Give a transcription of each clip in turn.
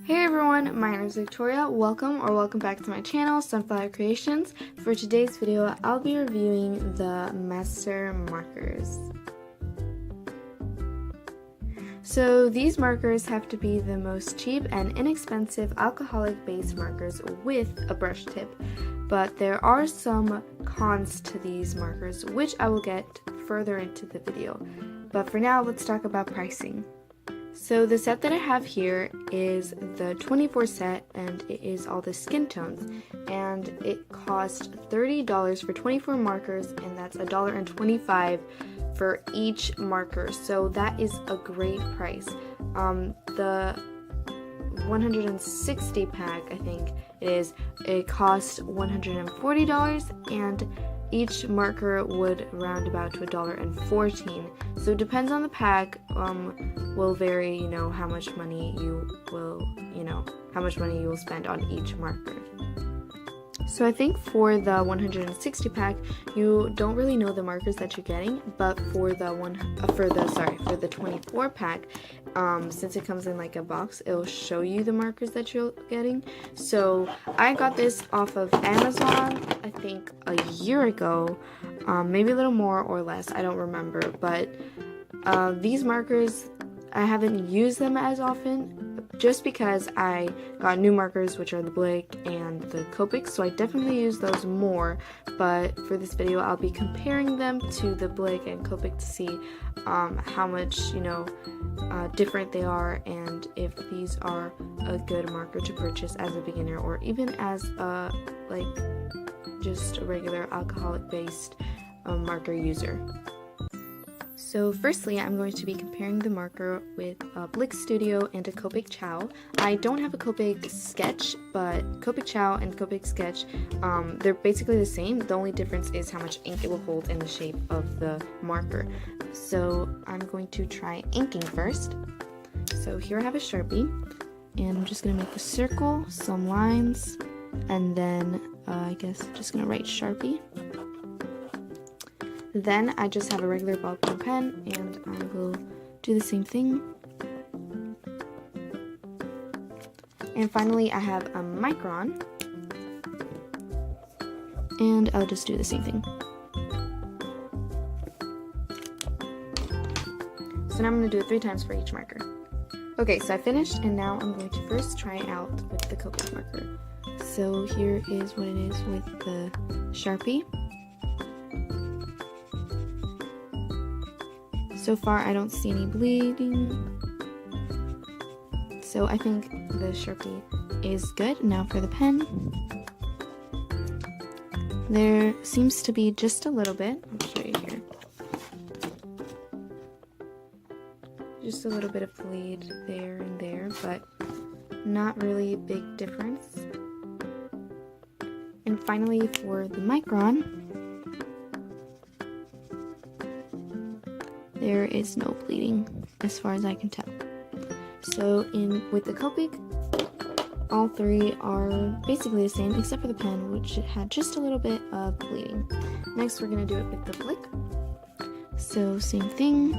Hey everyone, my name is Victoria. Welcome back to my channel, SonFlower Creations. For today's video, I'll be reviewing the master markers. So these markers have to be the most cheap and inexpensive alcoholic base markers with a brush tip. But there are some cons to these markers, which I will get further into the video. But for now, let's talk about pricing. So the set that I have here is the 24 set, and it is all the skin tones, and it cost $30 for 24 markers, and that's $1.25 for each marker, so that is a great price. The 160 pack, I think it costs $140, and each marker would round about to $1.14. So it depends on the pack, will vary, how much money you will spend on each marker. So I think for the 160 pack, you don't really know the markers that you're getting, but for the 24 pack, since it comes in like a box, it'll show you the markers that you're getting. So I got this off of Amazon, I think a year ago, maybe a little more or less, I don't remember, but these markers, I haven't used them as often, just because I got new markers, which are the Blick and the Copic, so I definitely use those more. But for this video, I'll be comparing them to the Blick and Copic to see how much different they are, and if these are a good marker to purchase as a beginner, or even as just a regular alcoholic based marker user. So firstly, I'm going to be comparing the marker with a Blick Studio and a Copic Chow. I don't have a Copic Sketch, but Copic Chow and Copic Sketch, they're basically the same. The only difference is how much ink it will hold in the shape of the marker. So I'm going to try inking first. So here I have a Sharpie, and I'm just going to make a circle, some lines, and then I guess I'm just going to write Sharpie. Then I just have a regular ballpoint pen, and I will do the same thing. And finally I have a micron, and I'll just do the same thing. So now I'm going to do it 3 times for each marker. Okay, so I finished, and now I'm going to first try it out with the Copic marker. So here is what it is with the Sharpie. So far, I don't see any bleeding, so I think the Sharpie is good. Now for the pen, there seems to be just a little bit. I'll show you here. Just a little bit of bleed there and there, but not really a big difference. And finally, for the micron, there is no bleeding as far as I can tell. So with the Copic, all 3 are basically the same except for the pen, which had just a little bit of bleeding. Next we're going to do it with the Blick. So same thing.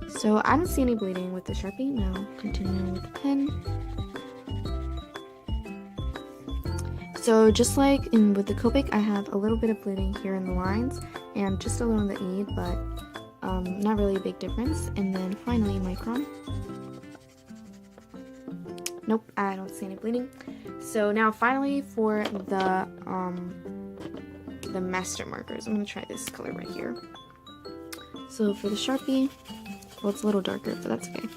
So I don't see any bleeding with the Sharpie. Now continuing with the pen. So just like with the Copic, I have a little bit of bleeding here in the lines and just a little in the E, but not really a big difference. And then finally micron. Nope, I don't see any bleeding. So now finally for the master markers, I'm going to try this color right here. So for the Sharpie, well, it's a little darker, but that's okay.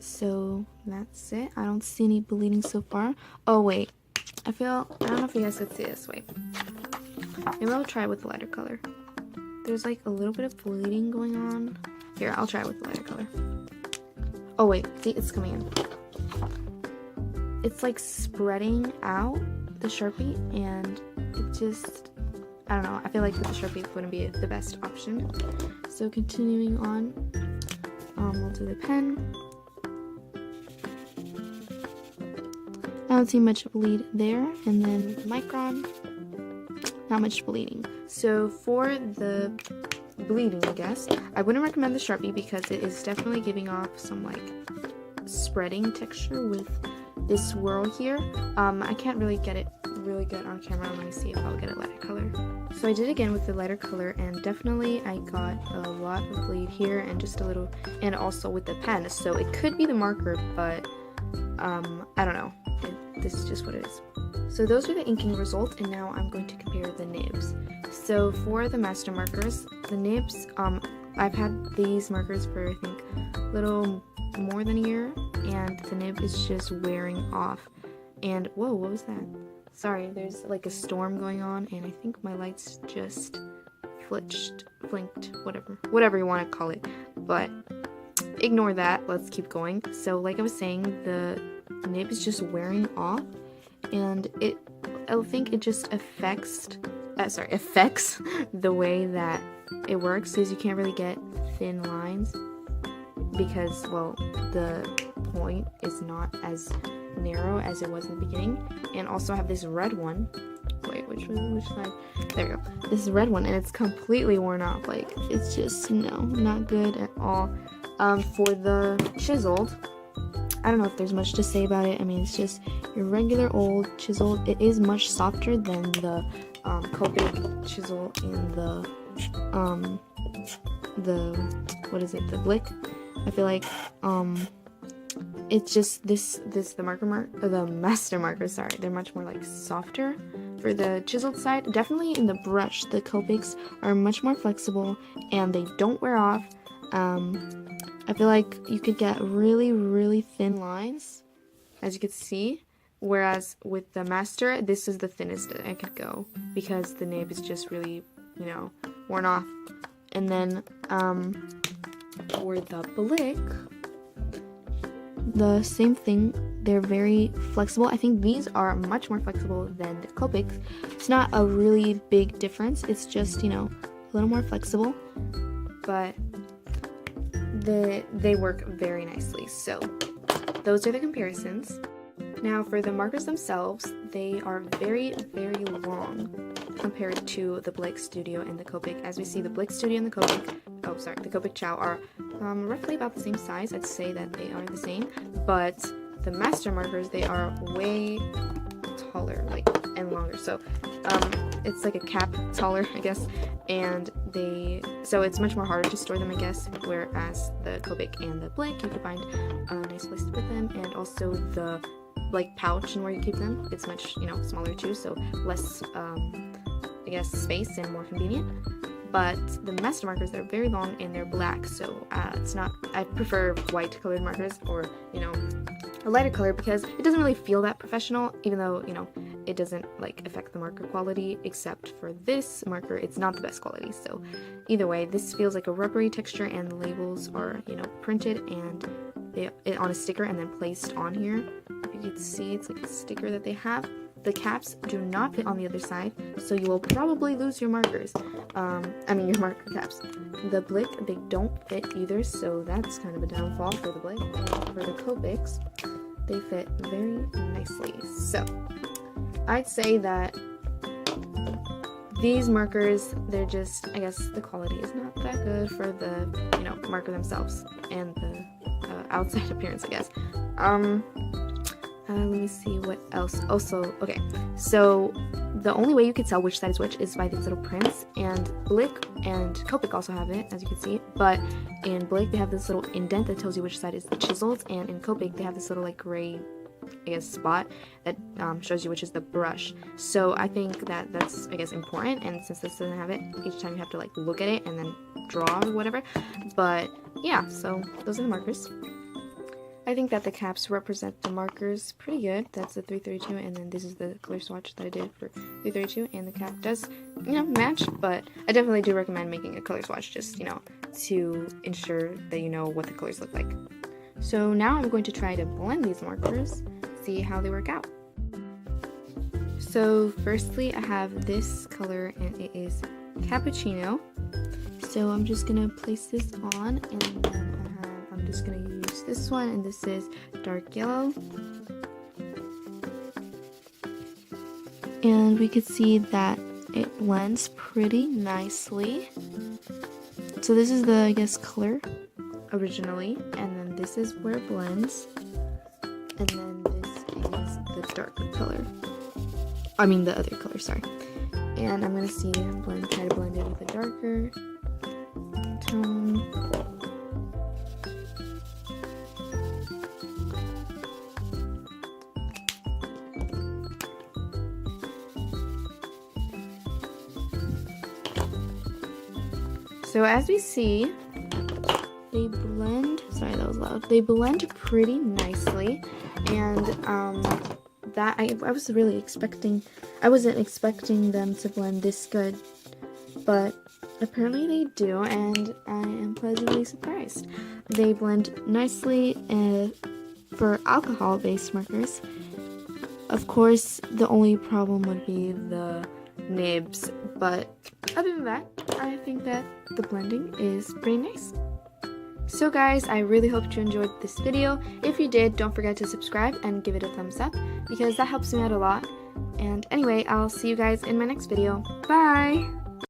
So that's it. I don't see any bleeding so far. Oh wait, I don't know if you guys could see this. Wait, maybe I'll try it with the lighter color. There's like a little bit of bleeding going on. Here, I'll try it with the lighter color. Oh wait, see, it's coming in. It's like spreading out the Sharpie, and it just, I don't know, I feel like with the Sharpie it wouldn't be the best option. So continuing on, we'll do the pen. I don't see much bleed there, and then with the micron, not much bleeding. So for the bleeding, I guess. I wouldn't recommend the Sharpie because it is definitely giving off some like spreading texture with this swirl here. I can't really get it really good on camera. Let me see if I'll get a lighter color. So I did again with the lighter color, and definitely I got a lot of bleed here and just a little, and also with the pen. So it could be the marker, but I don't know. This is just what it is. So those are the inking results, and now I'm going to compare the nibs. So for the master markers, the nibs, I've had these markers for I think a little more than a year, and the nib is just wearing off. And whoa, what was that? Sorry, there's like a storm going on, and I think my lights just blinked, whatever you want to call it. But ignore that, let's keep going. So like I was saying, the nib is just wearing off, and I think it just affects the way that it works, because you can't really get thin lines because, well, the point is not as narrow as it was in the beginning. And also I have this red one. Wait, which side? There you go. This red one, and it's completely worn off. Like, it's just, no, not good at all. For the chiseled, I don't know if there's much to say about it. I mean, it's just your regular old chiseled. It is much softer than the Copic chisel and what is it? The Blick. I feel like it's just the master markers. Sorry, they're much more like softer. For the chiseled side, definitely in the brush, the Copics are much more flexible and they don't wear off. I feel like you could get really, really thin lines, as you can see, whereas with the master, this is the thinnest that I could go because the nib is just really, worn off. And then for the Blick, the same thing. They're very flexible. I think these are much more flexible than the Copics. It's not a really big difference. It's just, a little more flexible, but they work very nicely. So those are the comparisons. Now for the markers themselves, they are very, very long compared to the Blick Studio and the Copic. As we see, the Blick Studio and the Copic Chow are roughly about the same size. I'd say that they are the same, but the master markers, they are way taller, and longer. So it's like a cap taller, I guess, and so it's much more harder to store them, I guess, whereas the Copic and the Blick, you can find a nice place to put them, and also the pouch and where you keep them, it's much, smaller too, so less, I guess, space and more convenient. But the master markers, they're very long and they're black, so I prefer white colored markers, or, a lighter color, because it doesn't really feel that professional, even though, it doesn't, affect the marker quality, except for this marker, it's not the best quality. So either way, this feels like a rubbery texture, and the labels are, printed and on a sticker and then placed on here. If you can see, it's like a sticker that they have. The caps do not fit on the other side, so you will probably lose your markers. Your marker caps. The Blick, they don't fit either, so that's kind of a downfall for the Blick. For the Copics, they fit very nicely. So I'd say that these markers, they're just, I guess the quality is not that good for the, marker themselves and the outside appearance, I guess. Let me see what else. Also, okay, so the only way you could tell which side is which is by these little prints, and Blick and Copic also have it, as you can see, but in Blick they have this little indent that tells you which side is the chiseled, and in Copic they have this little gray, I guess, spot that shows you which is the brush. So I think that's, I guess, important, and since this doesn't have it, each time you have to look at it and then draw or whatever. But yeah, so those are the markers. I think that the caps represent the markers pretty good. That's the 332, and then this is the color swatch that I did for 332, and the cap does, match, but I definitely do recommend making a color swatch just, to ensure that you know what the colors look like. So now I'm going to try to blend these markers, see how they work out. So firstly, I have this color, and it is Cappuccino. So I'm just going to place this on, and then I'm just going to use this one, and this is dark yellow. And we could see that it blends pretty nicely. So this is the, I guess, color originally, and then this is where it blends, and then this is the darker color. I mean the other color, sorry. And I'm gonna see and try to blend it with a darker tone. So as we see, they blend, sorry that was loud, they blend pretty nicely, and that I was really expecting, I wasn't expecting them to blend this good, but apparently they do, and I am pleasantly surprised. They blend nicely for alcohol-based markers. Of course, the only problem would be the nibs, but other than that, I think that the blending is pretty nice. So guys, I really hope you enjoyed this video. If you did, don't forget to subscribe and give it a thumbs up because that helps me out a lot. And anyway, I'll see you guys in my next video. Bye!